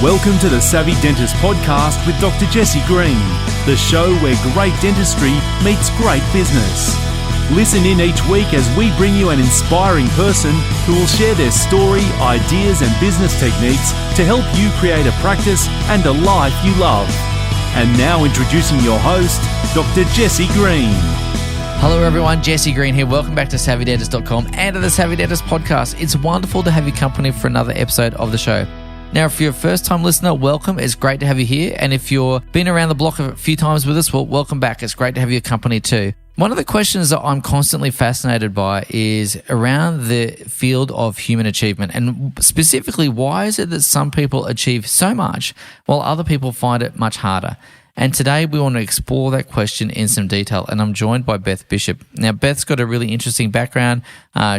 Welcome to the Savvy Dentist podcast with Dr. Jesse Green, the show where great dentistry meets great business. Listen in each week as we bring you an inspiring person who will share their story, ideas and business techniques to help you create a practice and a life you love. And now introducing your host, Dr. Jesse Green. Hello everyone, Jesse Green here. Welcome back to SavvyDentist.com and to the Savvy Dentist podcast. It's wonderful to have your company for another episode of the show. Now, if you're a first-time listener, welcome. It's great to have you here. And if you've been around the block a few times with us, well, welcome back. It's great to have your company too. One of the questions that I'm constantly fascinated by is around the field of human achievement. And specifically, why is it that some people achieve so much while other people find it much harder? And today we want to explore that question in some detail, and I'm joined by Beth Bishop. Now, Beth's got a really interesting background.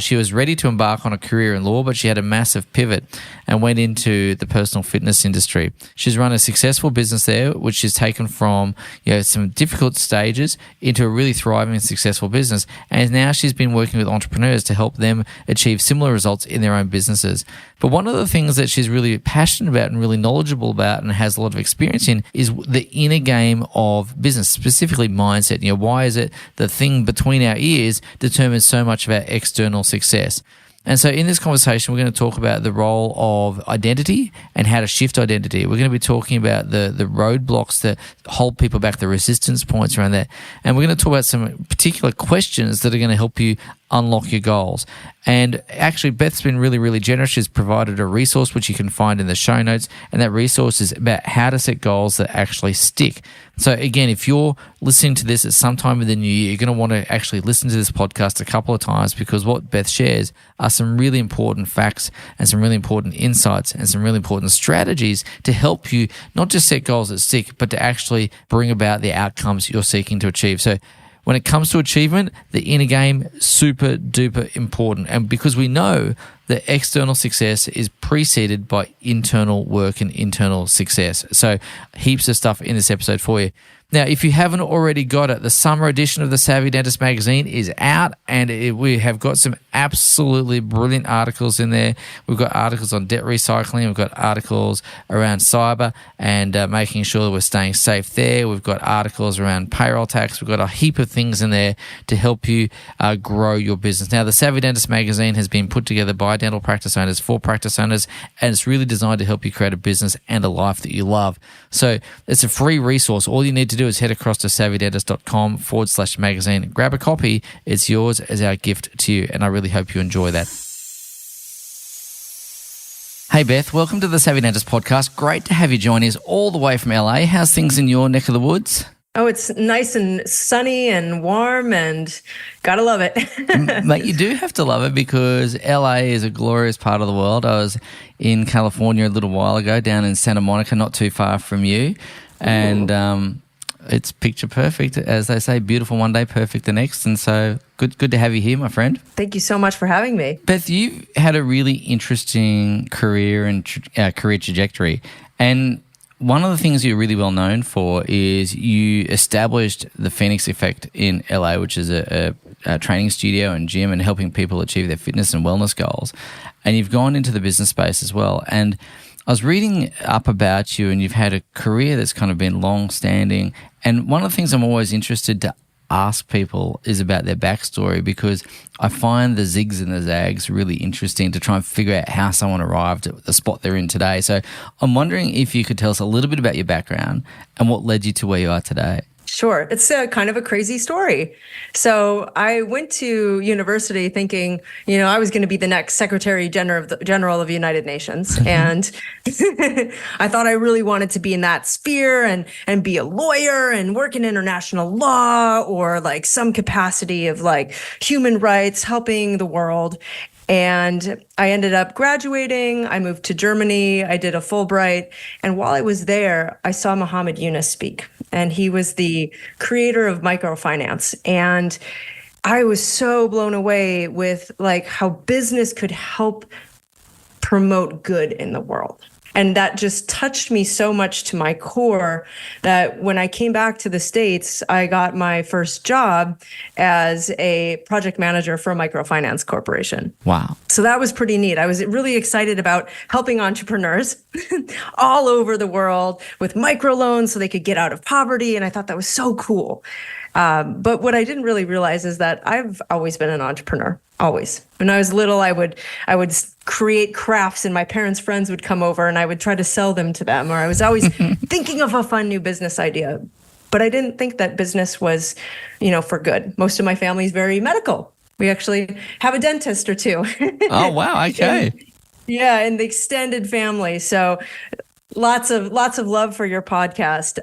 She was ready to embark on a career in law, but she had a massive pivot and went into the personal fitness industry. She's run a successful business there, which she's taken from some difficult stages into a really thriving and successful business. And now she's been working with entrepreneurs to help them achieve similar results in their own businesses. But one of the things that she's really passionate about and really knowledgeable about and has a lot of experience in is the inner game of business, specifically mindset. Why is it the thing between our ears determines so much of our external success? And so in this conversation, we're going to talk about the role of identity and how to shift identity. We're going to be talking about the roadblocks that hold people back, the resistance points around that. And we're going to talk about some particular questions that are going to help you unlock your goals. And actually, Beth's been really, really generous. She's provided a resource which you can find in the show notes. And that resource is about how to set goals that actually stick. So again, if you're listening to this at some time in the new year, you're going to want to actually listen to this podcast a couple of times, because what Beth shares are some really important facts and some really important insights and some really important strategies to help you not just set goals that stick, but to actually bring about the outcomes you're seeking to achieve. So when it comes to achievement, the inner game, super duper important. And because we know that external success is preceded by internal work and internal success. So heaps of stuff in this episode for you. Now, if you haven't already got it, the summer edition of the Savvy Dentist magazine is out, and we have got some absolutely brilliant articles in there. We've got articles on debt recycling. We've got articles around cyber and making sure that we're staying safe there. We've got articles around payroll tax. We've got a heap of things in there to help you grow your business. Now, the Savvy Dentist magazine has been put together by dental practice owners for practice owners, and it's really designed to help you create a business and a life that you love. So it's a free resource. All you need to do is head across to savvydentist.com/magazine. Grab a copy. It's yours as our gift to you, and I really hope you enjoy that. Hey Beth, welcome to the Savvy Dentist podcast. Great to have you join us all the way from LA. How's things in your neck of the woods? Oh, it's nice and sunny and warm, and gotta love it. Mate, you do have to love it, because LA is a glorious part of the world. I was in California a little while ago, down in Santa Monica, not too far from you. And it's picture perfect, as they say, beautiful one day, perfect the next. And so good to have you here, my friend. Thank you so much for having me. Beth, you've had a really interesting career and career trajectory. And one of the things you're really well known for is you established the Phoenix Effect in LA, which is a training studio and gym, and helping people achieve their fitness and wellness goals. And you've gone into the business space as well. And I was reading up about you, and you've had a career that's kind of been long-standing. And one of the things I'm always interested to ask people is about their backstory, because I find the zigs and the zags really interesting to try and figure out how someone arrived at the spot they're in today. So I'm wondering if you could tell us a little bit about your background and what led you to where you are today. Sure. It's kind of a crazy story. So I went to university thinking, I was going to be the next Secretary General of the United Nations. And I thought I really wanted to be in that sphere and be a lawyer and work in international law, or like some capacity of like human rights, helping the world. And I ended up graduating. I moved to Germany. I did a Fulbright. And while I was there, I saw Muhammad Yunus speak. And he was the creator of microfinance. And I was so blown away with like how business could help promote good in the world. And that just touched me so much to my core that when I came back to the States, I got my first job as a project manager for a microfinance corporation. Wow. So that was pretty neat. I was really excited about helping entrepreneurs all over the world with microloans so they could get out of poverty. And I thought that was so cool. But what I didn't really realize is that I've always been an entrepreneur. Always. When I was little, I would create crafts and my parents' friends would come over and I would try to sell them to them. Or I was always thinking of a fun new business idea. But I didn't think that business was, for good. Most of my family is very medical. We actually have a dentist or two. Oh, wow. Okay. Yeah, in the extended family. So lots of love for your podcast.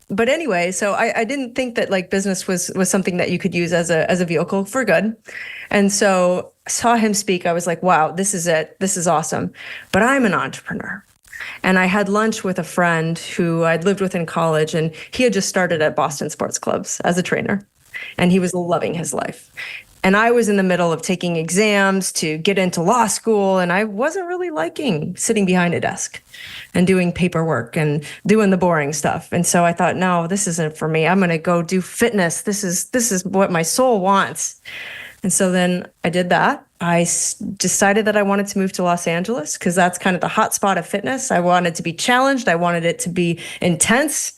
But anyway, so I didn't think that like business was something that you could use as a vehicle for good. And so I saw him speak. I was like, wow, this is it. This is awesome. But I'm an entrepreneur. And I had lunch with a friend who I'd lived with in college, and he had just started at Boston Sports Clubs as a trainer, and he was loving his life. And I was in the middle of taking exams to get into law school, and I wasn't really liking sitting behind a desk and doing paperwork and doing the boring stuff. And so I thought, no, this isn't for me. I'm going to go do fitness. This is what my soul wants. And so then I did that. I decided that I wanted to move to Los Angeles because that's kind of the hot spot of fitness. I wanted to be challenged. I wanted it to be intense.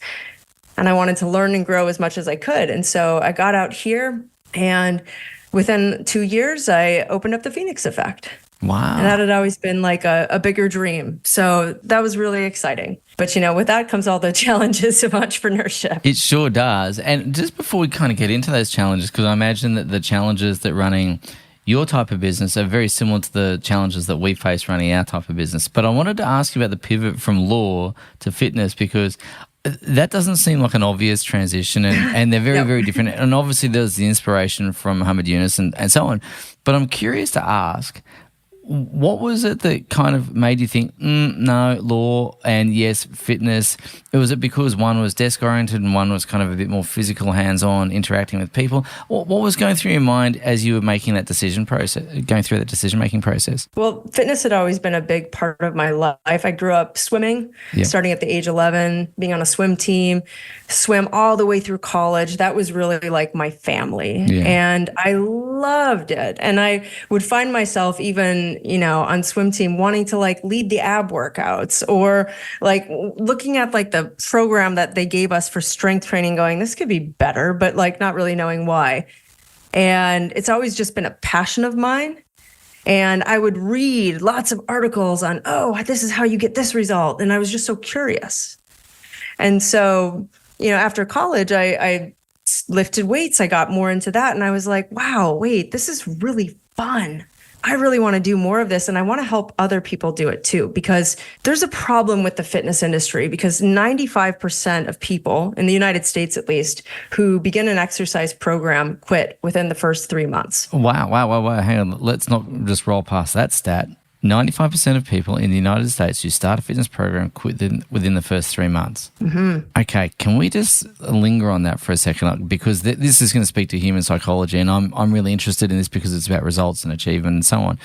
And I wanted to learn and grow as much as I could. And so I got out here, and within 2 years, I opened up the Phoenix Effect. Wow. And that had always been like a bigger dream. So that was really exciting. But, with that comes all the challenges of entrepreneurship. It sure does. And just before we kind of get into those challenges, because I imagine that the challenges that running your type of business are very similar to the challenges that we face running our type of business. But I wanted to ask you about the pivot from law to fitness, because that doesn't seem like an obvious transition, and they're very, very different. And obviously there's the inspiration from Muhammad Yunus and so on. But I'm curious to ask, what was it that kind of made you think, no, law and yes, fitness? Was it because one was desk-oriented and one was kind of a bit more physical, hands-on, interacting with people? What was going through your mind as you were making that decision process, going through that decision-making process? Well, fitness had always been a big part of my life. I grew up swimming, starting at the age 11, being on a swim team, swam all the way through college. That was really like my family. Yeah. And I loved it. And I would find myself even, on swim team wanting to like lead the ab workouts, or like looking at like the program that they gave us for strength training going, this could be better, but like not really knowing why. And it's always just been a passion of mine. And I would read lots of articles on, this is how you get this result. And I was just so curious. And so, after college, I lifted weights. I got more into that. And I was like, wow, wait, this is really fun. I really want to do more of this, and I want to help other people do it too, because there's a problem with the fitness industry, because 95% of people in the United States, at least, who begin an exercise program quit within the first 3 months. Wow. Hang on. Let's not just roll past that stat. 95% of people in the United States who start a fitness program quit within the first 3 months. Mm-hmm. Okay, can we just linger on that for a second? Because this is going to speak to human psychology, and I'm really interested in this because it's about results and achievement and so on.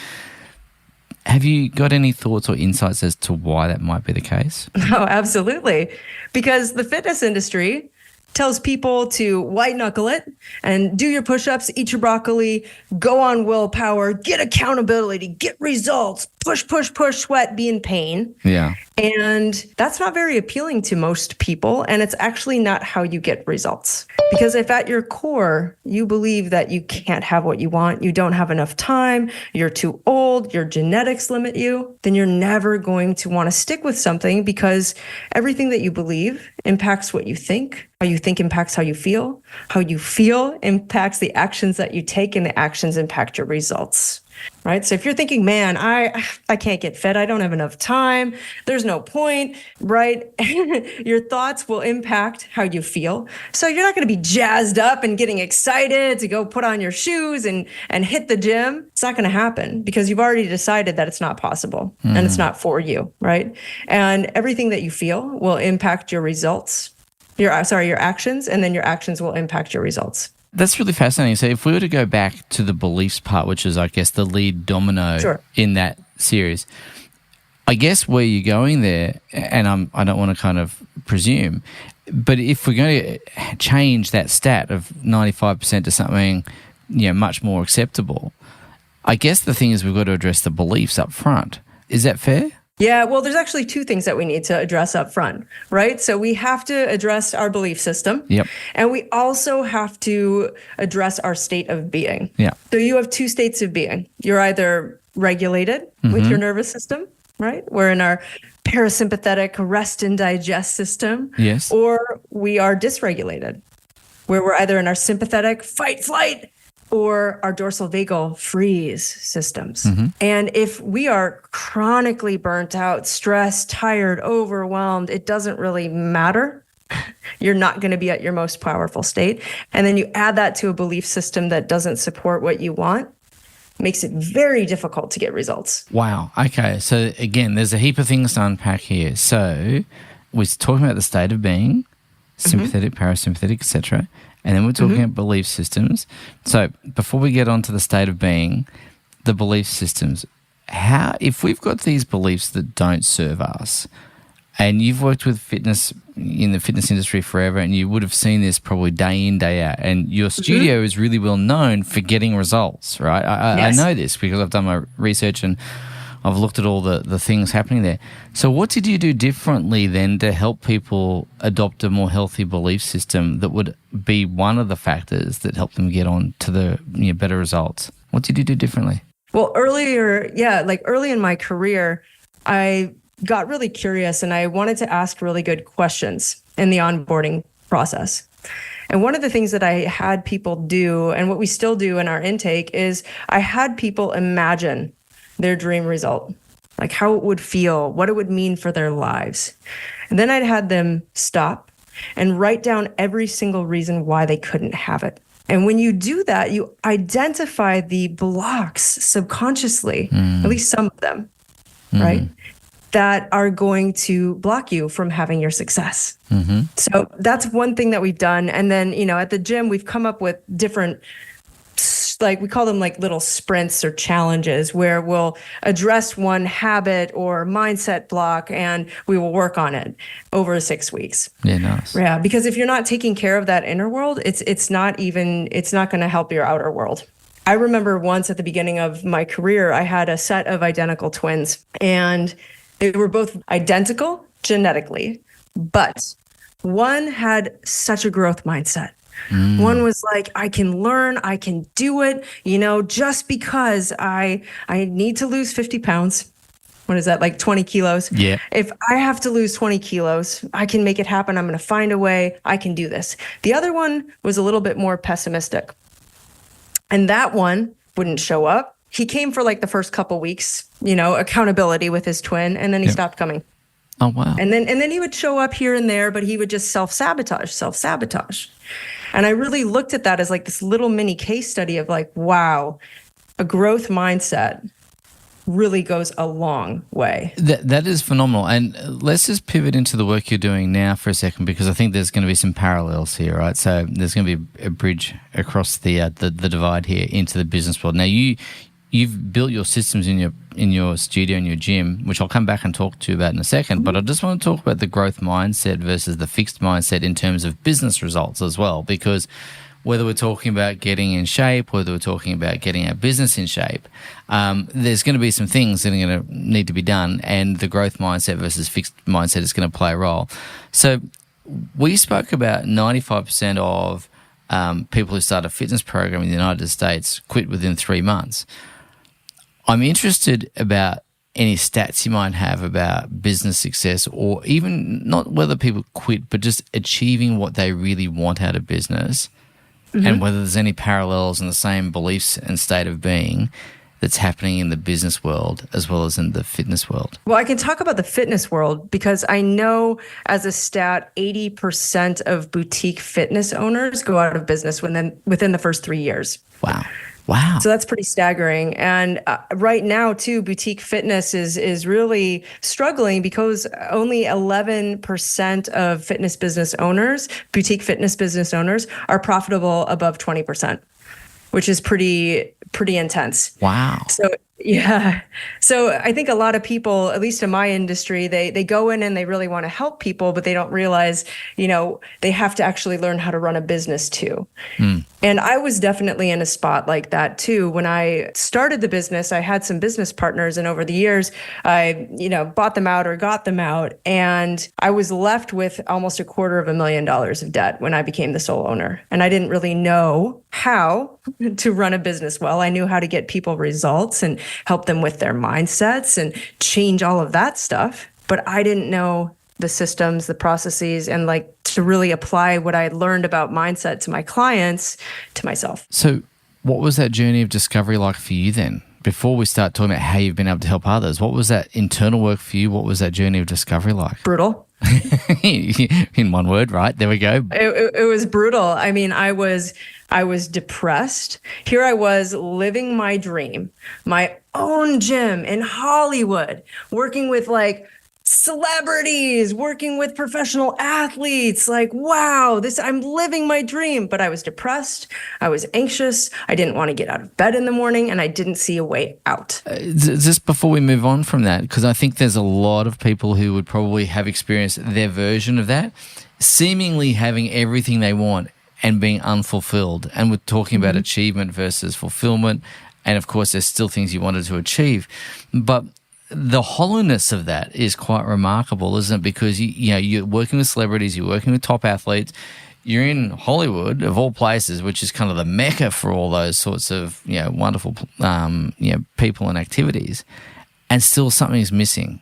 Have you got any thoughts or insights as to why that might be the case? Oh, absolutely. Because the fitness industry tells people to white knuckle it and do your push-ups, eat your broccoli, go on willpower, get accountability, get results, push, sweat, be in pain. Yeah. And that's not very appealing to most people. And it's actually not how you get results. Because if at your core, you believe that you can't have what you want, you don't have enough time, you're too old, your genetics limit you, then you're never going to want to stick with something, because everything that you believe impacts what you think. How you think impacts how you feel impacts the actions that you take, and the actions impact your results. Right? So if you're thinking, man, I can't get fit, I don't have enough time, there's no point, right? Your thoughts will impact how you feel. So you're not going to be jazzed up and getting excited to go put on your shoes and hit the gym. It's not going to happen, because you've already decided that it's not possible and it's not for you, right? And everything that you feel will impact your results, your actions, and then your actions will impact your results. That's really fascinating. So if we were to go back to the beliefs part, which is, I guess, the lead domino in that series, I guess where you're going there, and I don't want to kind of presume, but if we're going to change that stat of 95% to something, much more acceptable, I guess the thing is we've got to address the beliefs up front. Is that fair? Yeah, well, there's actually two things that we need to address up front, right? So we have to address our belief system. Yep. And we also have to address our state of being. Yeah. So you have two states of being. You're either regulated with your nervous system, right? We're in our parasympathetic rest and digest system. Yes. Or we are dysregulated, where we're either in our sympathetic fight, flight, or our dorsal vagal freeze systems. And if we are chronically burnt out, stressed, tired, overwhelmed, it doesn't really matter. You're not going to be at your most powerful state. And then you add that to a belief system that doesn't support what you want, makes it very difficult to get results. Wow. Okay. So again, there's a heap of things to unpack here. So we're talking about the state of being, sympathetic, parasympathetic, etc. And then we're talking about belief systems. So before we get on to the state of being, the belief systems, if we've got these beliefs that don't serve us, and you've worked with fitness in the fitness industry forever, and you would have seen this probably day in, day out, and your studio is really well known for getting results, right? I know this because I've done my research and I've looked at all the things happening there. So what did you do differently then to help people adopt a more healthy belief system that would be one of the factors that helped them get on to the better results? What did you do differently? Well, early in my career, I got really curious and I wanted to ask really good questions in the onboarding process. And one of the things that I had people do, and what we still do in our intake, is I had people imagine their dream result, like how it would feel, what it would mean for their lives. And then I'd had them stop and write down every single reason why they couldn't have it. And when you do that, you identify the blocks subconsciously, at least some of them, right? That are going to block you from having your success. So that's one thing that we've done. And then, at the gym, we've come up with different, we call them like little sprints or challenges, where we'll address one habit or mindset block and we will work on it over 6 weeks. Yeah, nice. Yeah, because if you're not taking care of that inner world, it's not going to help your outer world. I remember once at the beginning of my career, I had a set of identical twins, and they were both identical genetically, but one had such a growth mindset. One was like, I can learn, I can do it, just because I need to lose 50 pounds. What is that, like 20 kilos? Yeah. If I have to lose 20 kilos, I can make it happen. I'm going to find a way. I can do this. The other one was a little bit more pessimistic. And that one wouldn't show up. He came for like the first couple weeks, accountability with his twin, and then he stopped coming. Oh, wow. And then he would show up here and there, but he would just self-sabotage. And I really looked at that as like this little mini case study of like, wow, a growth mindset really goes a long way. That is phenomenal. And let's just pivot into the work you're doing now for a second, because I think there's going to be some parallels here, right? So there's going to be a bridge across the divide here into the business world. Now, you've built your systems in your studio, in your gym, which I'll come back and talk to you about in a second. But I just want to talk about the growth mindset versus the fixed mindset in terms of business results as well, because whether we're talking about getting in shape, whether we're talking about getting our business in shape, there's going to be some things that are going to need to be done, and the growth mindset versus fixed mindset is going to play a role. So we spoke about 95% of people who start a fitness program in the United States quit within 3 months. I'm interested about any stats you might have about business success, or even not whether people quit, but just achieving what they really want out of business, and whether there's any parallels in the same beliefs and state of being that's happening in the business world as well as in the fitness world. Well, I can talk about the fitness world because I know as a stat, 80% of boutique fitness owners go out of business within the first 3 years. Wow. So that's pretty staggering. And right now, too, boutique fitness is really struggling because only 11% of boutique fitness business owners, are profitable above 20%, which is pretty intense. Wow. So Yeah. So I think a lot of people, at least in my industry, they go in and they really want to help people, but they don't realize, they have to actually learn how to run a business too. And I was definitely in a spot like that too. When I started the business, I had some business partners, and over the years, I, bought them out or got them out. And I was left with almost $250,000 of debt when I became the sole owner. And I didn't really know how to run a business well. I knew how to get people results and help them with their mindsets and change all of that stuff. But I didn't know the systems, the processes, and to really apply what I had learned about mindset to my clients, to myself. So what was that journey of discovery like for you then? Before we start talking about how you've been able to help others, what was that internal work for you? What was that journey of discovery like? Brutal. In one word, right? There we go. It was brutal. I mean, I was depressed. Here I was living my dream, my own gym in Hollywood, working with celebrities, working with professional athletes. Wow, I'm living my dream. But I was depressed. I was anxious. I didn't want to get out of bed in the morning, and I didn't see a way out. Just before we move on from that, because I think there's a lot of people who would probably have experienced their version of that, seemingly having everything they want and being unfulfilled. And we're talking about achievement versus fulfillment. And of course, there's still things you wanted to achieve. But the hollowness of that is quite remarkable, isn't it? Because you're working with celebrities, you're working with top athletes, you're in Hollywood of all places, which is kind of the mecca for all those sorts of wonderful people and activities, and still something's missing.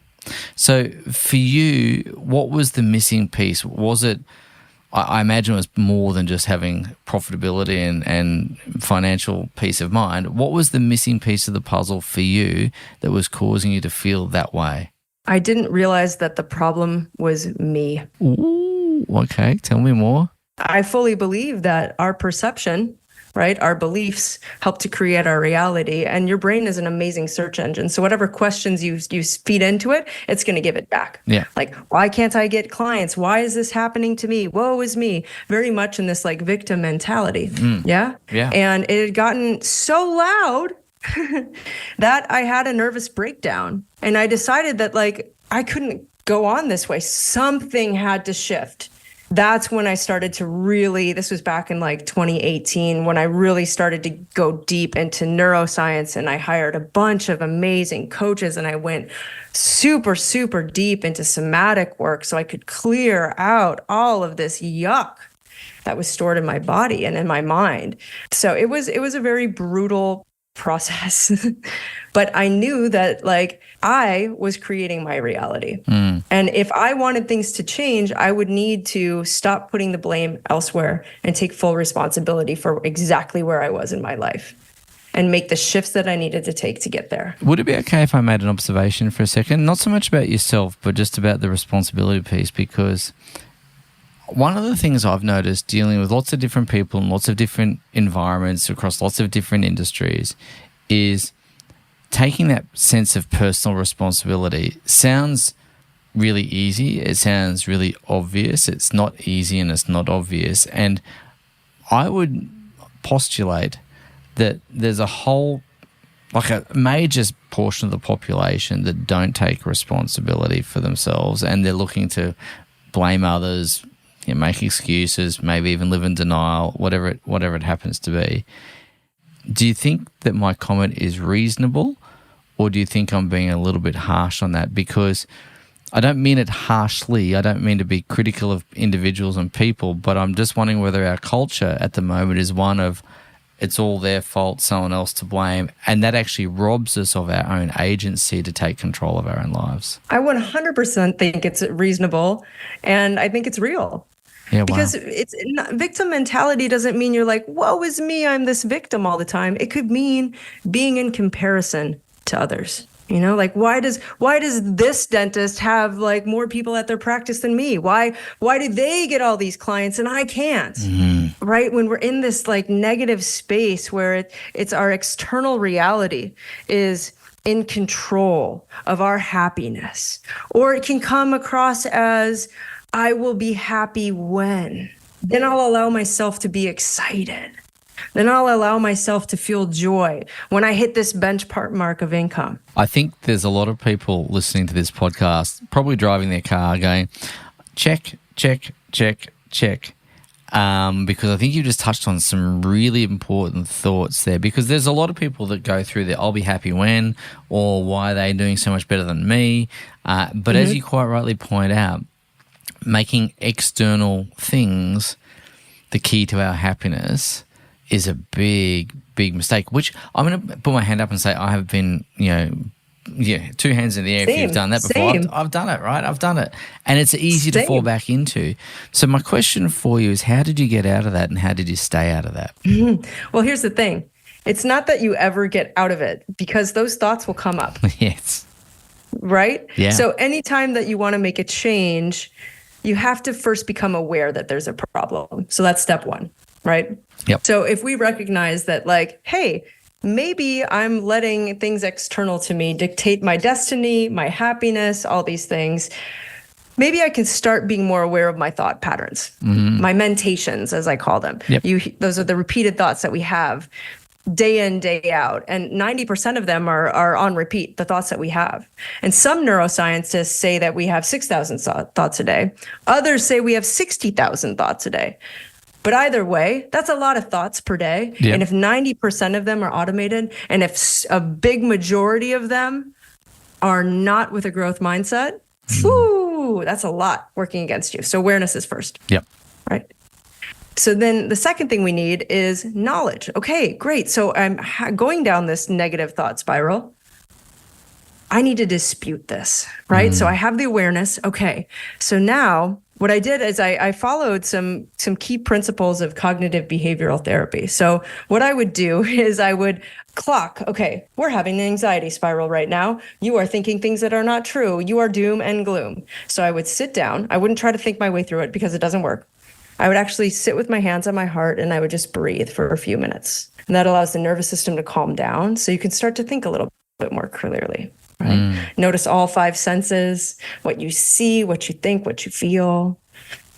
So for you, what was the missing piece? Was it? I imagine it was more than just having profitability and financial peace of mind. What was the missing piece of the puzzle for you that was causing you to feel that way? I didn't realize that the problem was me. Ooh, okay. Tell me more. I fully believe that our perception, right, our beliefs help to create our reality. And your brain is an amazing search engine. So whatever questions you feed into it, it's going to give it back. Yeah. Why can't I get clients? Why is this happening to me? Woe is me. Very much in this victim mentality. Yeah. Yeah. And it had gotten so loud that I had a nervous breakdown. And I decided that I couldn't go on this way. Something had to shift. That's when I started to really, this was back in 2018, when I really started to go deep into neuroscience, and I hired a bunch of amazing coaches, and I went super, super deep into somatic work so I could clear out all of this yuck that was stored in my body and in my mind. So it was a very brutal process. But I knew that I was creating my reality. And if I wanted things to change, I would need to stop putting the blame elsewhere and take full responsibility for exactly where I was in my life and make the shifts that I needed to take to get there. Would it be okay if I made an observation for a second? Not so much about yourself, but just about the responsibility piece, because one of the things I've noticed dealing with lots of different people in lots of different environments across lots of different industries is taking that sense of personal responsibility. Sounds really easy. It sounds really obvious. It's not easy and it's not obvious. And I would postulate that there's a major portion of the population that don't take responsibility for themselves, and they're looking to blame others, make excuses, maybe even live in denial, whatever it happens to be. Do you think that my comment is reasonable, or do you think I'm being a little bit harsh on that? Because I don't mean it harshly. I don't mean to be critical of individuals and people, but I'm just wondering whether our culture at the moment is one of it's all their fault, someone else to blame, and that actually robs us of our own agency to take control of our own lives. I 100% think it's reasonable, and I think it's real. Yeah, because wow. it's not, victim mentality doesn't mean you're woe is me, I'm this victim all the time. It could mean being in comparison to others. Why does this dentist have more people at their practice than me? Why do they get all these clients and I can't? Mm-hmm. Right? When we're in this negative space where it's our external reality is in control of our happiness, or it can come across as I will be happy when. Then I'll allow myself to be excited. Then I'll allow myself to feel joy when I hit this benchmark of income. I think there's a lot of people listening to this podcast, probably driving their car going, check, check, check, check. Because I think you just touched on some really important thoughts there, because there's a lot of people that go through the I'll be happy when, or why are they doing so much better than me? But as you quite rightly point out, making external things the key to our happiness is a big, big mistake, which I'm going to put my hand up and say I have been, two hands in the air if you've done that before. I've done it, right? I've done it. And it's easy to fall back into. So my question for you is, how did you get out of that and how did you stay out of that? Well, here's the thing. It's not that you ever get out of it, because those thoughts will come up. Yes. Right? Yeah. So anytime that you want to make a change, you have to first become aware that there's a problem. So that's step one, right? Yep. So if we recognize that, like, hey, maybe I'm letting things external to me dictate my destiny, my happiness, all these things, maybe I can start being more aware of my thought patterns, my mentations, as I call them. Yep. Those are the repeated thoughts that we have day in, day out. And 90% of them are on repeat, the thoughts that we have. And some neuroscientists say that we have 6,000 thoughts a day. Others say we have 60,000 thoughts a day. But either way, that's a lot of thoughts per day. Yep. And if 90% of them are automated, and if a big majority of them are not with a growth mindset, whoo, that's a lot working against you. So awareness is first. Yep. Right. So then the second thing we need is knowledge. Okay, great. So I'm going down this negative thought spiral. I need to dispute this, right? So I have the awareness. Okay. So now what I did is I followed some key principles of cognitive behavioral therapy. So what I would do is I would clock, okay, we're having an anxiety spiral right now. You are thinking things that are not true. You are doom and gloom. So I would sit down. I wouldn't try to think my way through it because it doesn't work. I would actually sit with my hands on my heart and I would just breathe for a few minutes. And that allows the nervous system to calm down so you can start to think a little bit more clearly. Right? Notice all 5 senses, what you see, what you think, what you feel,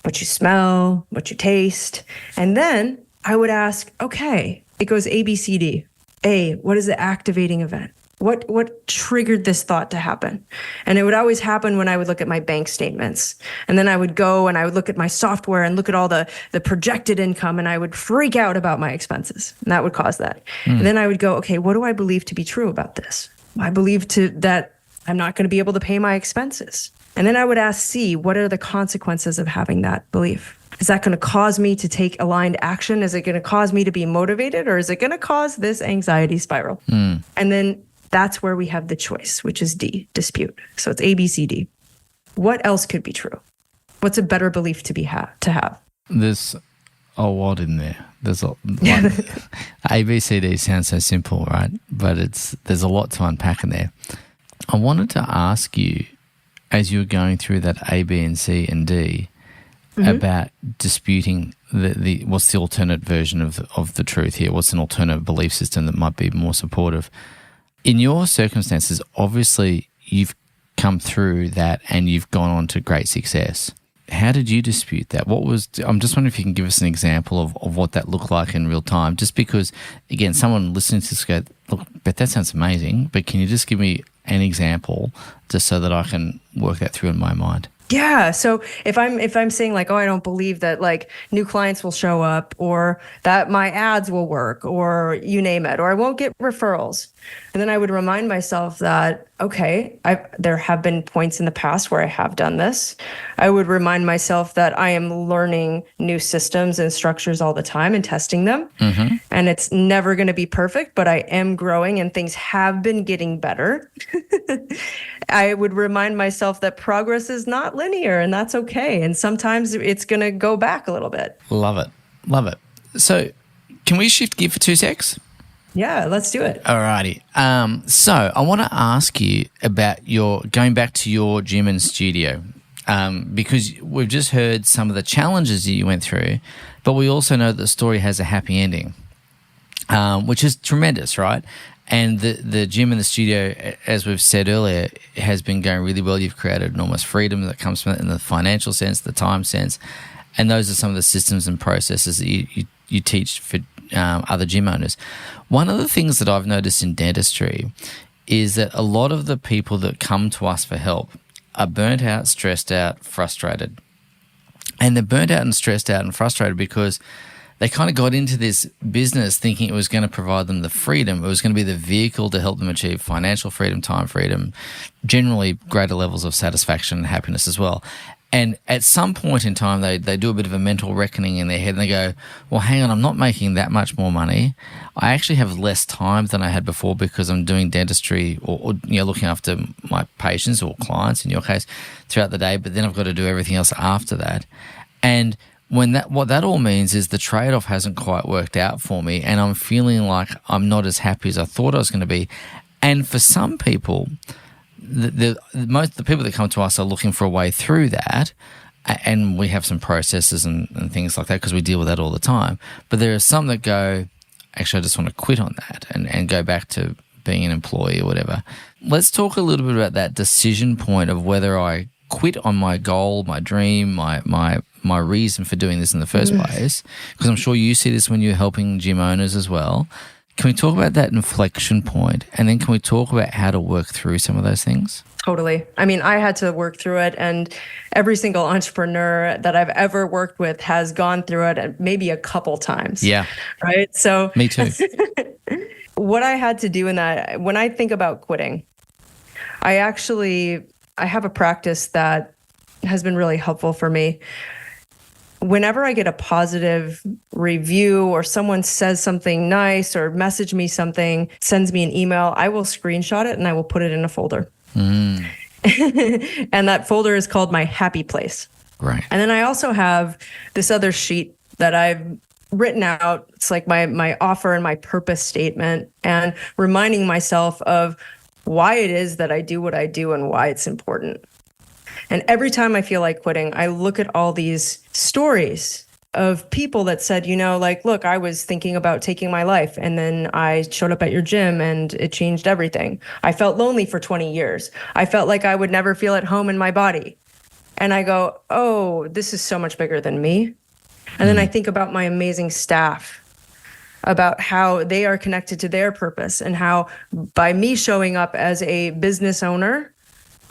what you smell, what you taste. And then I would ask, okay, it goes A, B, C, D. A, what is the activating event? What triggered this thought to happen? And it would always happen when I would look at my bank statements. And then I would go and I would look at my software and look at all the projected income, and I would freak out about my expenses. And that would cause that. And then I would go, okay, what do I believe to be true about this? I believe that I'm not going to be able to pay my expenses. And then I would ask C, what are the consequences of having that belief? Is that going to cause me to take aligned action? Is it going to cause me to be motivated? Or is it going to cause this anxiety spiral? And then that's where we have the choice, which is D, dispute. So it's A, B, C, D. What else could be true? What's a better belief to have? There's a lot in there. There's A, B, C, D sounds so simple, right? But there's a lot to unpack in there. I wanted to ask you, as you were going through that A, B, and C and D, about disputing what's the alternate version of the truth here? What's an alternate belief system that might be more supportive? In your circumstances, obviously you've come through that and you've gone on to great success. How did you dispute that? I'm just wondering if you can give us an example of what that looked like in real time, just because, again, someone listening to this go, look, Beth, that sounds amazing, but can you just give me an example just so that I can work that through in my mind? Yeah. So if I'm saying like, oh, I don't believe that like new clients will show up, or that my ads will work, or you name it, or I won't get referrals. And then I would remind myself that, okay, there have been points in the past where I have done this. I would remind myself that I am learning new systems and structures all the time and testing them. And it's never going to be perfect, but I am growing and things have been getting better. I would remind myself that progress is not linear, and that's okay. And sometimes it's going to go back a little bit. Love it. Love it. So can we shift gear for 2 secs? Yeah, let's do it. Alrighty. So I want to ask you about going back to your gym and studio, because we've just heard some of the challenges that you went through, but we also know that the story has a happy ending, which is tremendous, right? And the gym and the studio, as we've said earlier, has been going really well. You've created enormous freedom that comes from it in the financial sense, the time sense, and those are some of the systems and processes that you teach for other gym owners. One of the things that I've noticed in dentistry is that a lot of the people that come to us for help are burnt out, stressed out, frustrated. And they're burnt out and stressed out and frustrated because they kind of got into this business thinking it was going to provide them the freedom. It was going to be the vehicle to help them achieve financial freedom, time freedom, generally greater levels of satisfaction and happiness as well. And at some point in time, they do a bit of a mental reckoning in their head and they go, well, hang on, I'm not making that much more money. I actually have less time than I had before because I'm doing dentistry or looking after my patients or clients, in your case, throughout the day, but then I've got to do everything else after that. And what that all means is the trade-off hasn't quite worked out for me and I'm feeling like I'm not as happy as I thought I was going to be. And for some people, most of the people that come to us are looking for a way through that, and we have some processes and things like that because we deal with that all the time. But there are some that go, actually, I just want to quit on that and go back to being an employee or whatever. Let's talk a little bit about that decision point of whether I quit on my goal, my dream, my reason for doing this in the first place, because I'm sure you see this when you're helping gym owners as well. Can we talk about that inflection point, and then can we talk about how to work through some of those things? Totally. I mean, I had to work through it, and every single entrepreneur that I've ever worked with has gone through it maybe a couple times. Yeah. Right? So me too. What I had to do in that, when I think about quitting, I have a practice that has been really helpful for me. Whenever I get a positive review or someone says something nice or message me something, sends me an email, I will screenshot it and I will put it in a folder. And that folder is called my happy place. Right. And then I also have this other sheet that I've written out. It's like my offer and my purpose statement, and reminding myself of why it is that I do what I do and why it's important. And every time I feel like quitting, I look at all these stories of people that said, look, I was thinking about taking my life and then I showed up at your gym and it changed everything. I felt lonely for 20 years. I felt like I would never feel at home in my body. And I go, oh, this is so much bigger than me. And then I think about my amazing staff, about how they are connected to their purpose and how by me showing up as a business owner,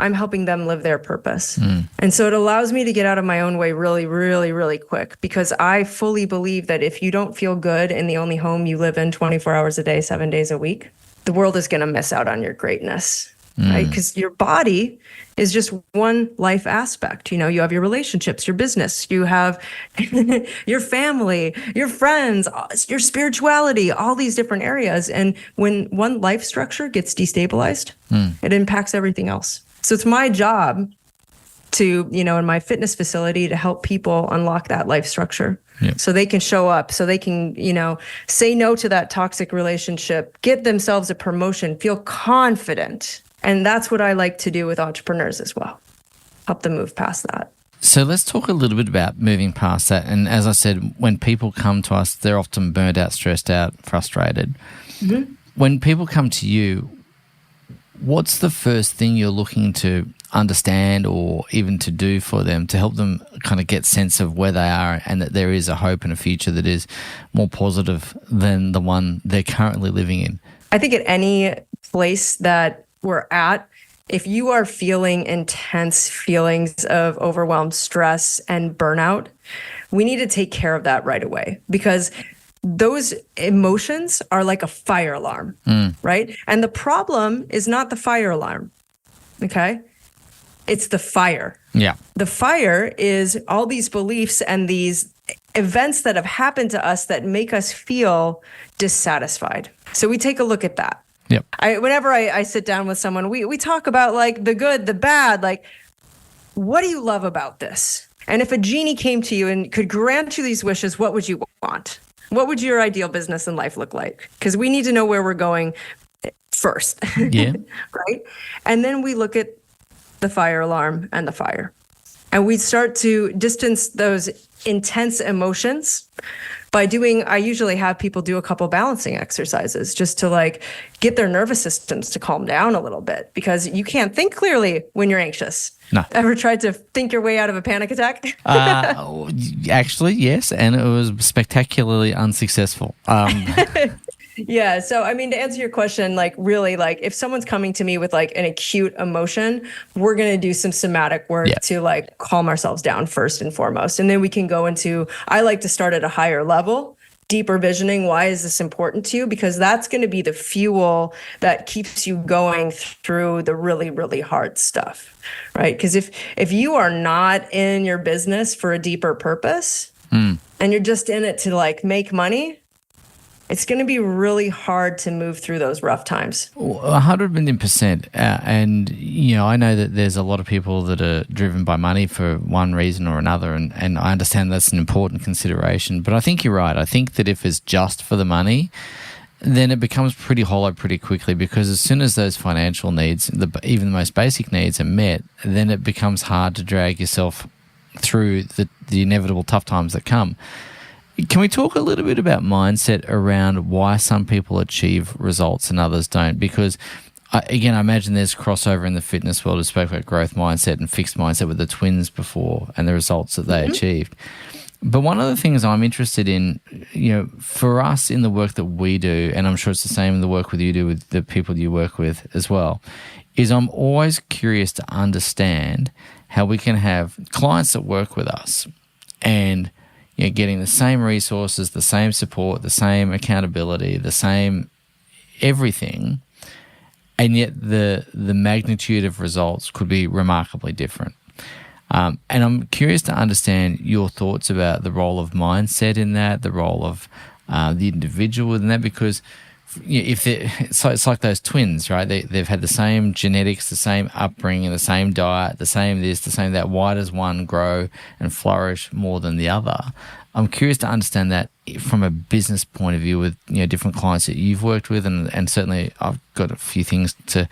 I'm helping them live their purpose. And so it allows me to get out of my own way really, really, really quick, because I fully believe that if you don't feel good in the only home you live in 24 hours a day, 7 days a week, the world is going to miss out on your greatness, right? Because your body is just one life aspect. You have your relationships, your business, you have your family, your friends, your spirituality, all these different areas. And when one life structure gets destabilized, it impacts everything else. So it's my job to, in my fitness facility, to help people unlock that life structure so they can show up, so they can, say no to that toxic relationship, get themselves a promotion, feel confident. And that's what I like to do with entrepreneurs as well. Help them move past that. So let's talk a little bit about moving past that. And as I said, when people come to us, they're often burnt out, stressed out, frustrated. When people come to you, what's the first thing you're looking to understand or even to do for them to help them kind of get sense of where they are and that there is a hope and a future that is more positive than the one they're currently living in? I think at any place that we're at, if you are feeling intense feelings of overwhelmed stress and burnout, we need to take care of that right away, because those emotions are like a fire alarm, right? And the problem is not the fire alarm, okay? It's the fire. Yeah. The fire is all these beliefs and these events that have happened to us that make us feel dissatisfied. So we take a look at that. Yep. Whenever I sit down with someone, we talk about like the good, the bad, like, what do you love about this? And if a genie came to you and could grant you these wishes, what would you want? What would your ideal business and life look like? Because we need to know where we're going first. Yeah. Right? And then we look at the fire alarm and the fire. And we start to distance those intense emotions by I usually have people do a couple balancing exercises just to like get their nervous systems to calm down a little bit, because you can't think clearly when you're anxious. No. Ever tried to think your way out of a panic attack? Actually, yes, and it was spectacularly unsuccessful. Yeah. So, I mean, to answer your question, like really, like if someone's coming to me with like an acute emotion, we're going to do some somatic work to like calm ourselves down first and foremost. And then we can go into, I like to start at a higher level, deeper visioning. Why is this important to you? Because that's going to be the fuel that keeps you going through the really, really hard stuff, right? Because if you are not in your business for a deeper purpose and you're just in it to like make money, it's going to be really hard to move through those rough times. 100%. And, you know, I know that there's a lot of people that are driven by money for one reason or another. And I understand that's an important consideration. But I think you're right. I think that if it's just for the money, then it becomes pretty hollow pretty quickly, because as soon as those financial needs, even the most basic needs, are met, then it becomes hard to drag yourself through the inevitable tough times that come. Can we talk a little bit about mindset around why some people achieve results and others don't? Because, again, I imagine there's crossover in the fitness world. We spoke about growth mindset and fixed mindset with the twins before and the results that they achieved. But one of the things I'm interested in, you know, for us in the work that we do, and I'm sure it's the same in the work that you do with the people you work with as well, is I'm always curious to understand how we can have clients that work with us and getting the same resources, the same support, the same accountability, the same everything, and yet the magnitude of results could be remarkably different. And I'm curious to understand your thoughts about the role of mindset in that, the role of the individual in that, because if it's like those twins, right? They've had the same genetics, the same upbringing, the same diet, the same this, the same that. Why does one grow and flourish more than the other? I'm curious to understand that from a business point of view with different clients that you've worked with, and certainly I've got a few things to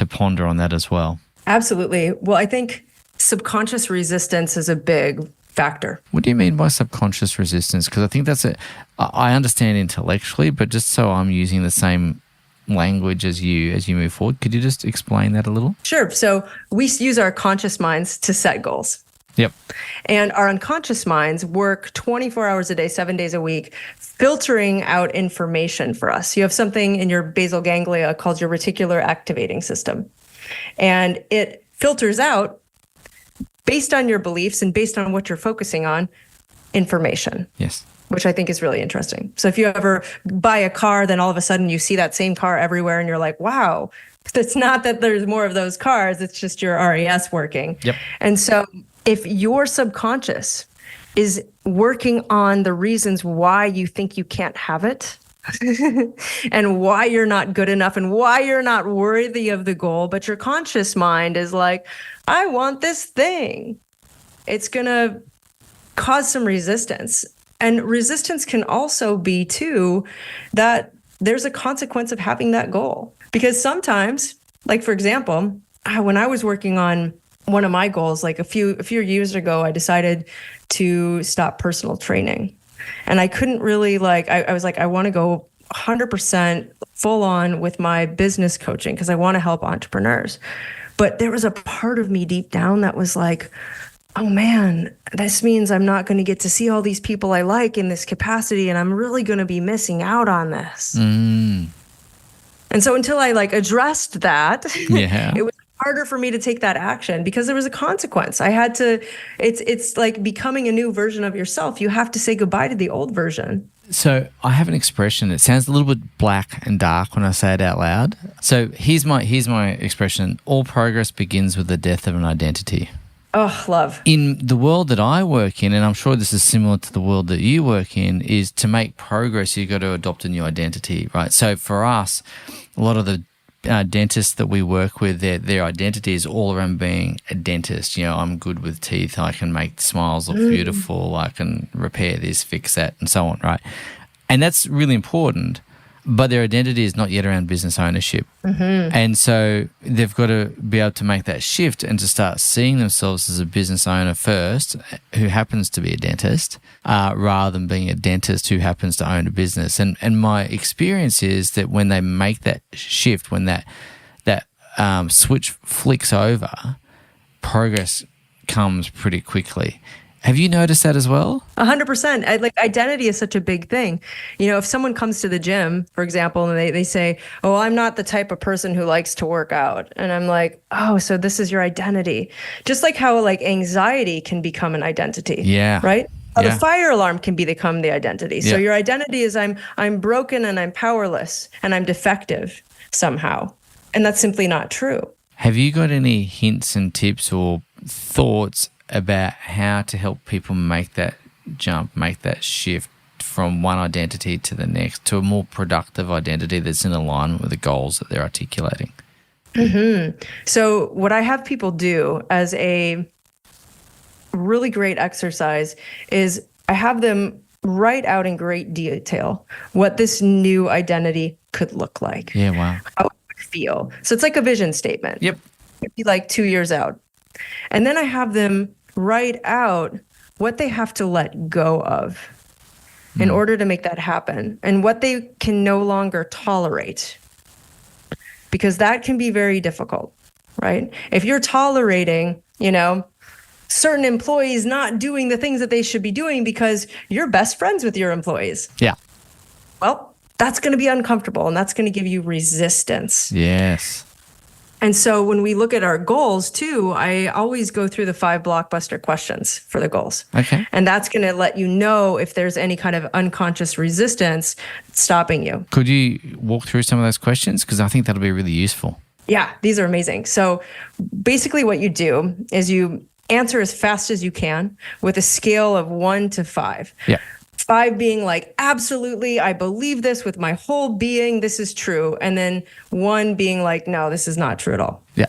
ponder on that as well. Absolutely. Well, I think subconscious resistance is a big factor. What do you mean by subconscious resistance? Because I think I understand intellectually, but just so I'm using the same language as you move forward, could you just explain that a little? Sure. So we use our conscious minds to set goals. Yep. And our unconscious minds work 24 hours a day, 7 days a week, filtering out information for us. You have something in your basal ganglia called your reticular activating system. And it filters out, based on your beliefs and based on what you're focusing on, information. Yes. Which I think is really interesting. So if you ever buy a car, then all of a sudden you see that same car everywhere and you're like, wow, it's not that there's more of those cars, it's just your RAS working. Yep. And so if your subconscious is working on the reasons why you think you can't have it, and why you're not good enough and why you're not worthy of the goal, but your conscious mind is like, I want this thing, it's going to cause some resistance. And resistance can also be too that there's a consequence of having that goal. Because sometimes, like for example, when I was working on one of my goals, like a few years ago, I decided to stop personal training. And I couldn't really I was like, I want to go 100% full on with my business coaching because I want to help entrepreneurs. But there was a part of me deep down that was like, oh man, this means I'm not going to get to see all these people I like in this capacity, and I'm really going to be missing out on this. And so until I addressed that, it was harder for me to take that action because there was a consequence. I had to, it's like becoming a new version of yourself. You have to say goodbye to the old version. So I have an expression. It sounds a little bit black and dark when I say it out loud. So here's my expression. All progress begins with the death of an identity. Oh, love. In the world that I work in, and I'm sure this is similar to the world that you work in, is to make progress, you've got to adopt a new identity, right? So for us, a lot of the dentists that we work with, their identity is all around being a dentist. I'm good with teeth. I can make smiles look beautiful. I can repair this, fix that, and so on, right? And that's really important. but their identity is not yet around business ownership. And so they've got to be able to make that shift and to start seeing themselves as a business owner first, who happens to be a dentist, rather than being a dentist who happens to own a business. And my experience is that when they make that shift, when that switch flicks over, progress comes pretty quickly. Have you noticed that as well? 100%. Like, identity is such a big thing. If someone comes to the gym, for example, and they say, oh, I'm not the type of person who likes to work out. And I'm like, oh, so this is your identity. Just like how like anxiety can become an identity. Yeah. Right? How Yeah. the fire alarm can become the identity. So Yeah. your identity is I'm broken and I'm powerless and I'm defective somehow. And that's simply not true. Have you got any hints and tips or thoughts about how to help people make that jump, make that shift from one identity to the next, to a more productive identity that's in alignment with the goals that they're articulating? So what I have people do as a really great exercise is I have them write out in great detail what this new identity could look like. Yeah, wow. How it would feel. So it's like a vision statement. Yep. It'd be like 2 years out. And then I have them write out what they have to let go of in order to make that happen, and what they can no longer tolerate, because that can be very difficult, right? If you're tolerating, certain employees not doing the things that they should be doing because you're best friends with your employees, Yeah. well, that's going to be uncomfortable, and that's going to give you resistance. Yes. And so when we look at our goals too, I always go through the 5 blockbuster questions for the goals. Okay. And that's going to let you know if there's any kind of unconscious resistance stopping you. Could you walk through some of those questions? Because I think that'll be really useful. Yeah, these are amazing. So basically what you do is you answer as fast as you can with a scale of 1 to 5. Yeah. 5 being like, absolutely, I believe this with my whole being, this is true. And then 1 being like, no, this is not true at all. Yeah.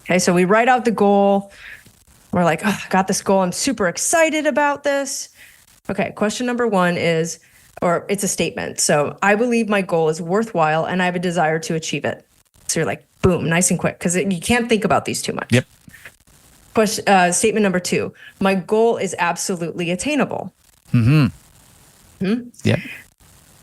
Okay, so we write out the goal. We're like, oh, I got this goal. I'm super excited about this. Okay, question number 1 is, or it's a statement. So I believe my goal is worthwhile and I have a desire to achieve it. So you're like, boom, nice and quick, because you can't think about these too much. Yep. Statement number 2, my goal is absolutely attainable. Yep.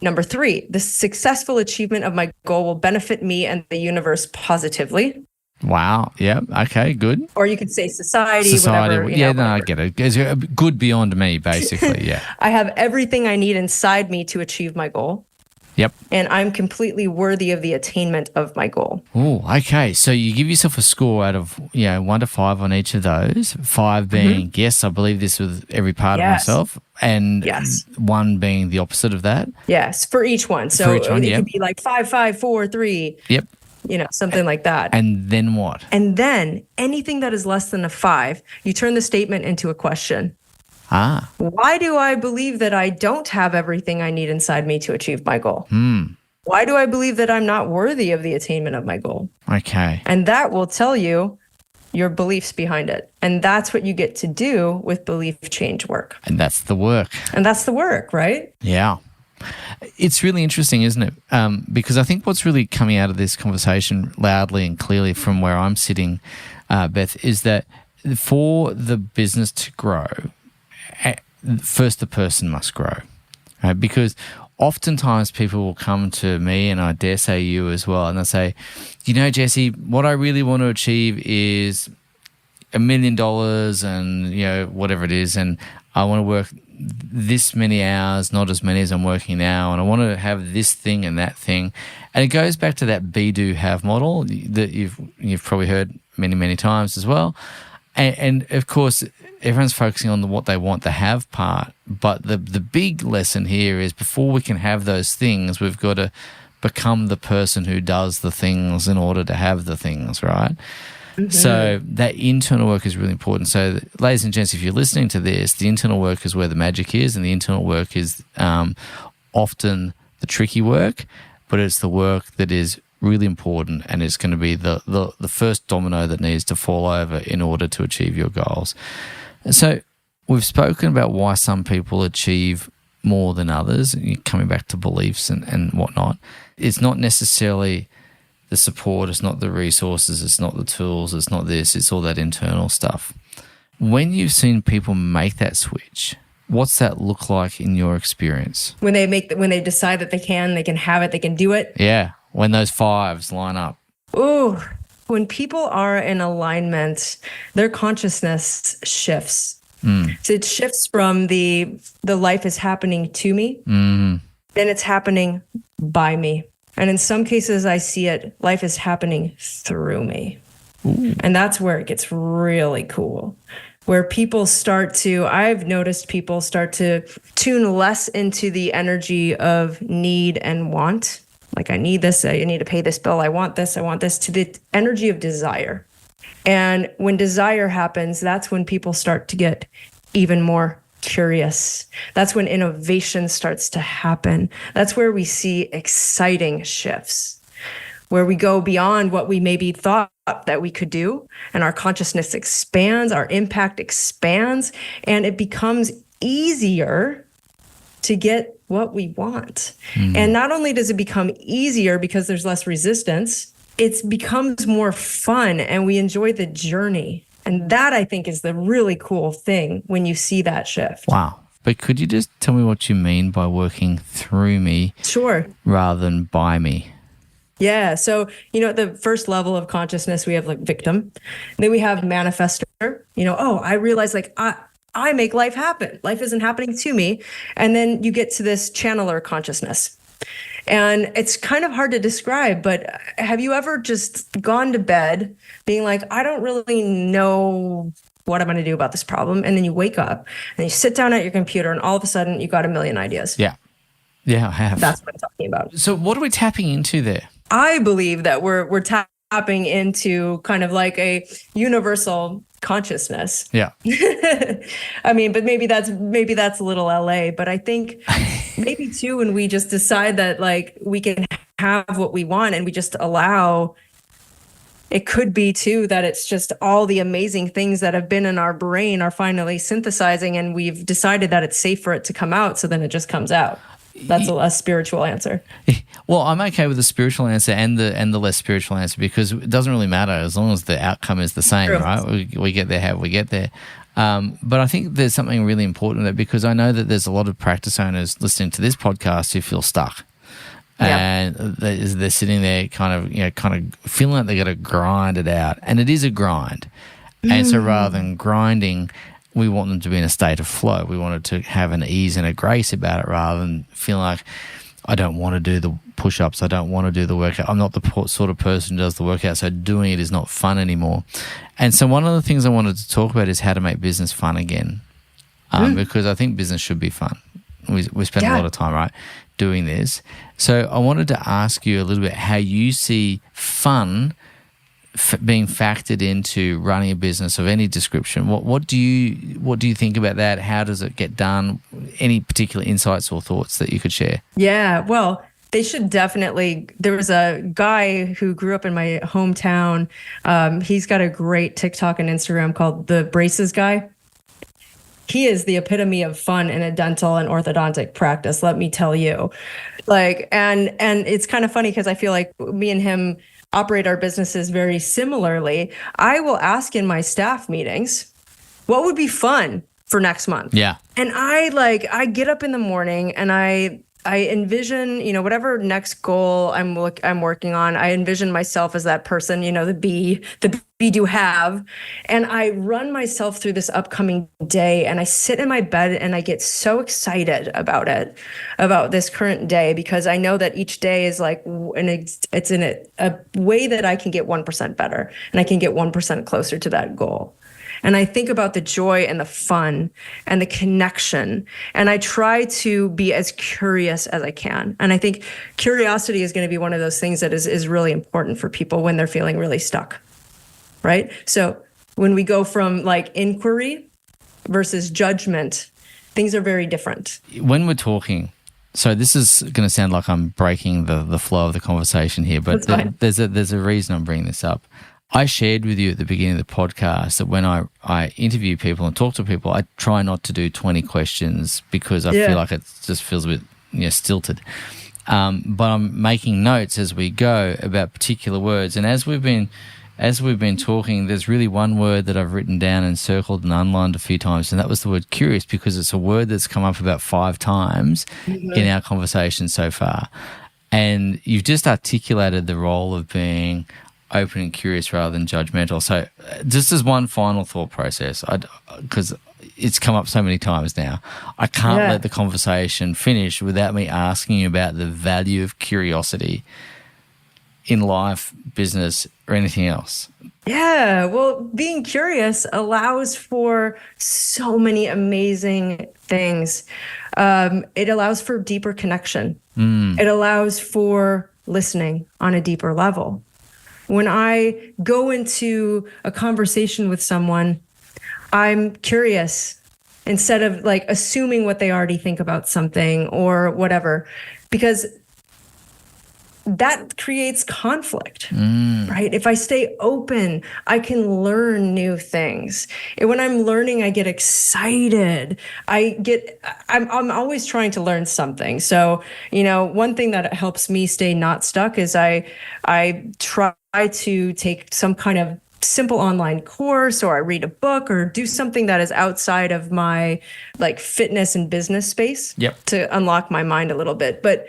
Number 3, the successful achievement of my goal will benefit me and the universe positively. Wow. Yeah. Okay. Good. Or you could say society, whatever. Yeah. No, I whatever. get it. It's good beyond me, basically. Yeah. I have everything I need inside me to achieve my goal. Yep. And I'm completely worthy of the attainment of my goal. Oh, okay. So you give yourself a score out of 1 to 5 on each of those. 5 being yes, I believe this with every part of myself, and 1 being the opposite of that. Yes, for each one. So it could be like 5, 5, 4, 3. Yep. Something like that. And then what? And then anything that is less than a 5, you turn the statement into a question. Why do I believe that I don't have everything I need inside me to achieve my goal? Why do I believe that I'm not worthy of the attainment of my goal? Okay. And that will tell you your beliefs behind it. And that's what you get to do with belief change work. And that's the work. And that's the work, right? Yeah. It's really interesting, isn't it? Because I think what's really coming out of this conversation loudly and clearly from where I'm sitting, Beth, is that for the business to grow, first the person must grow, right? Because oftentimes people will come to me, and I dare say you as well, and they'll say, Jesse, what I really want to achieve is $1 million and, whatever it is, and I want to work this many hours, not as many as I'm working now, and I want to have this thing and that thing. And it goes back to that be, do, have model that you've probably heard many, many times as well. And of course, everyone's focusing on what they want, the have part. But the big lesson here is before we can have those things, we've got to become the person who does the things in order to have the things, right? Mm-hmm. So that internal work is really important. So, ladies and gents, if you're listening to this, the internal work is where the magic is, and the internal work is often the tricky work, but it's the work that is really important, and it's going to be the first domino that needs to fall over in order to achieve your goals. So we've spoken about why some people achieve more than others, and you're coming back to beliefs and whatnot, it's not necessarily the support, it's not the resources, it's not the tools, it's not this, it's all that internal stuff. When you've seen people make that switch, what's that look like in your experience? When they decide that they can have it, they can do it. Yeah, when those fives line up. Ooh, when people are in alignment, their consciousness shifts. So it shifts from the life is happening to me, then it's happening by me. And in some cases, I see it, life is happening through me. Ooh. And that's where it gets really cool. Where people I've noticed people start to tune less into the energy of need and want. Like, I need this, I need to pay this bill, I want this, to the energy of desire. And when desire happens, that's when people start to get even more curious. That's when innovation starts to happen. That's where we see exciting shifts, where we go beyond what we maybe thought that we could do, and our consciousness expands, our impact expands, and it becomes easier to get what we want. And not only does it become easier because there's less resistance, it becomes more fun and we enjoy the journey. And that, I think, is the really cool thing when you see that shift. Wow. But could you just tell me what you mean by working through me? Sure. Rather than by me? Yeah. So, at the first level of consciousness, we have like victim. Then we have manifestor. I realize I make life happen. Life isn't happening to me. And then you get to this channeler consciousness. And it's kind of hard to describe, but have you ever just gone to bed being like, I don't really know what I'm going to do about this problem? And then you wake up and you sit down at your computer and all of a sudden you got a million ideas. Yeah. Yeah, I have. That's what I'm talking about. So what are we tapping into there? I believe that we're tapping into kind of like a universal consciousness. Yeah. I mean, but maybe that's a little LA, but I think maybe too, when we just decide that like we can have what we want and we just allow, it could be too that it's just all the amazing things that have been in our brain are finally synthesizing and we've decided that it's safe for it to come out. So then it just comes out. That's a spiritual answer. Well, I'm okay with the spiritual answer and the less spiritual answer because it doesn't really matter as long as the outcome is the same, True. Right? We get there how we get there. But I think there's something really important there because I know that there's a lot of practice owners listening to this podcast who feel stuck. Yeah. And they're sitting there kind of feeling like they got to grind it out. And it is a grind. And so rather than grinding, we want them to be in a state of flow. We want it to have an ease and a grace about it rather than feeling like I don't want to do the push-ups. I don't want to do the workout. I'm not the sort of person who does the workout, so doing it is not fun anymore. And so one of the things I wanted to talk about is how to make business fun again because I think business should be fun. We spend a lot of time, right, doing this. So I wanted to ask you a little bit how you see fun being factored into running a business of any description. What do you think about that? How does it get done? Any particular insights or thoughts that you could share? Yeah, well, they should definitely. There was a guy who grew up in my hometown. He's got a great TikTok and Instagram called The Braces Guy. He is the epitome of fun in a dental and orthodontic practice, let me tell you. And it's kind of funny because I feel like me and him operate our businesses very similarly. I will ask in my staff meetings, what would be fun for next month? Yeah. And I get up in the morning and I envision, whatever next goal I'm working on, I envision myself as that person, the be do have. And I run myself through this upcoming day and I sit in my bed and I get so excited about this current day, because I know that each day is like, it's in a way that I can get 1% better and I can get 1% closer to that goal. And I think about the joy and the fun and the connection. And I try to be as curious as I can. And I think curiosity is going to be one of those things that is really important for people when they're feeling really stuck, right? So when we go from like inquiry versus judgment, things are very different. When we're talking, so this is going to sound like I'm breaking the flow of the conversation here, but there's a reason I'm bringing this up. I shared with you at the beginning of the podcast that when I interview people and talk to people, I try not to do 20 questions because I feel like it just feels a bit stilted. But I'm making notes as we go about particular words. And as we've been talking, there's really one word that I've written down and circled and underlined a few times, and that was the word curious, because it's a word that's come up about 5 times in our conversation so far. And you've just articulated the role of being open and curious rather than judgmental. So just as one final thought process, because it's come up so many times now, I can't let the conversation finish without me asking you about the value of curiosity in life, business, or anything else. Yeah, well, being curious allows for so many amazing things. It allows for deeper connection. It allows for listening on a deeper level. When I go into a conversation with someone, I'm curious instead of like assuming what they already think about something or whatever, because that creates conflict, right? If I stay open, I can learn new things. And when I'm learning, I get excited. I'm always trying to learn something. So, one thing that helps me stay not stuck is I try to take some kind of simple online course, or I read a book, or do something that is outside of my like fitness and business space to unlock my mind a little bit. But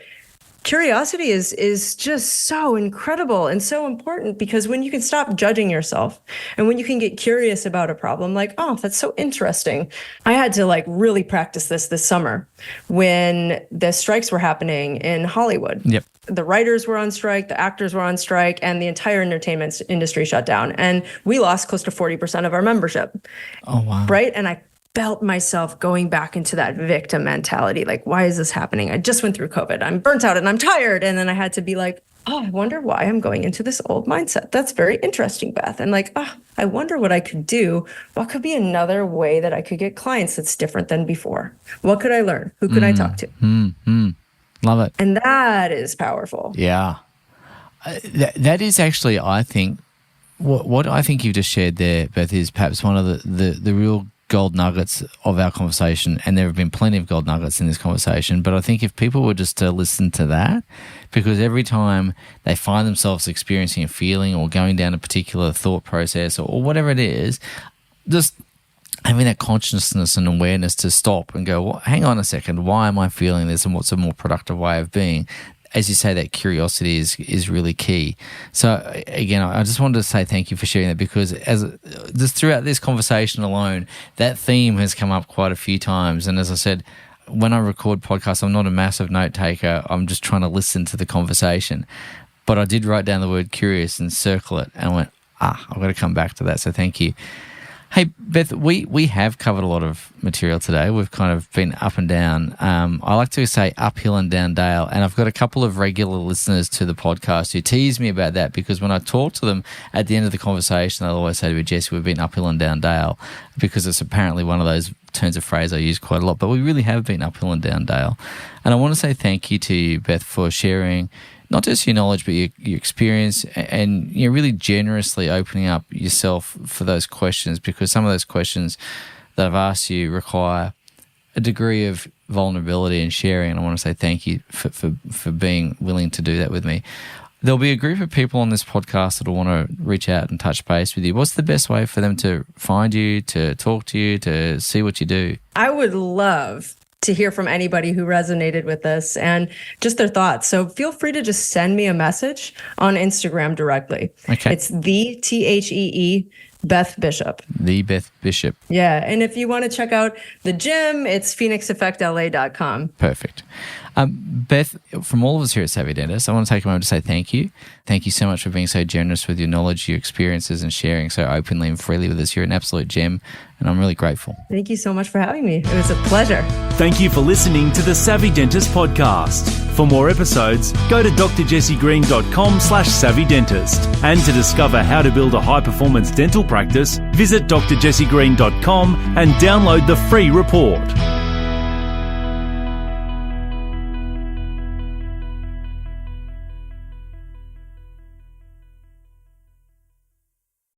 curiosity is just so incredible and so important, because when you can stop judging yourself and when you can get curious about a problem, like, oh, that's so interesting. I had to like really practice this summer when the strikes were happening in Hollywood. The writers were on strike, the actors were on strike, and the entire entertainment industry shut down. And we lost close to 40% of our membership. Oh, wow. Right? And I felt myself going back into that victim mentality. Like, why is this happening? I just went through COVID. I'm burnt out and I'm tired. And then I had to be like, oh, I wonder why I'm going into this old mindset. That's very interesting, Beth. And like, oh, I wonder what I could do. What could be another way that I could get clients that's different than before? What could I learn? Who could I talk to? Love it. And that is powerful. Yeah. That is actually, I think, what I think you've just shared there, Beth, is perhaps one of the real gold nuggets of our conversation, and there have been plenty of gold nuggets in this conversation, but I think if people were just to listen to that, because every time they find themselves experiencing a feeling or going down a particular thought process or whatever it is, just having that consciousness and awareness to stop and go, well, hang on a second, why am I feeling this, and what's a more productive way of being? As you say, that curiosity is really key. So again, I just wanted to say thank you for sharing that, because just throughout this conversation alone, that theme has come up quite a few times. And as I said, when I record podcasts, I'm not a massive note taker. I'm just trying to listen to the conversation. But I did write down the word curious and circle it, and I went, I've got to come back to that. So thank you. Hey, Beth, we have covered a lot of material today. We've kind of been up and down. I like to say uphill and down dale, and I've got a couple of regular listeners to the podcast who tease me about that, because when I talk to them at the end of the conversation, they'll always say to me, Jesse, we've been uphill and down dale, because it's apparently one of those turns of phrase I use quite a lot, but we really have been uphill and down dale. And I want to say thank you to you, Beth, for sharing not just your knowledge, but your experience, and you're really generously opening up yourself for those questions, because some of those questions that I've asked you require a degree of vulnerability and sharing. And I want to say thank you for being willing to do that with me. There'll be a group of people on this podcast that will want to reach out and touch base with you. What's the best way for them to find you, to talk to you, to see what you do? I would love to hear from anybody who resonated with this and just their thoughts. So feel free to just send me a message on Instagram directly. Okay. It's THEE Beth Bishop. The Beth Bishop. Yeah. And if you want to check out the gym, it's phoenixeffectla.com. Perfect. Beth, from all of us here at Savvy Dentist, I want to take a moment to say thank you. Thank you so much for being so generous with your knowledge, your experiences, and sharing so openly and freely with us. You're an absolute gem, and I'm really grateful. Thank you so much for having me. It was a pleasure. Thank you for listening to the Savvy Dentist podcast. For more episodes, go to drjessegreen.com/savvydentist. And to discover how to build a high-performance dental practice, visit drjessegreen.com and download the free report.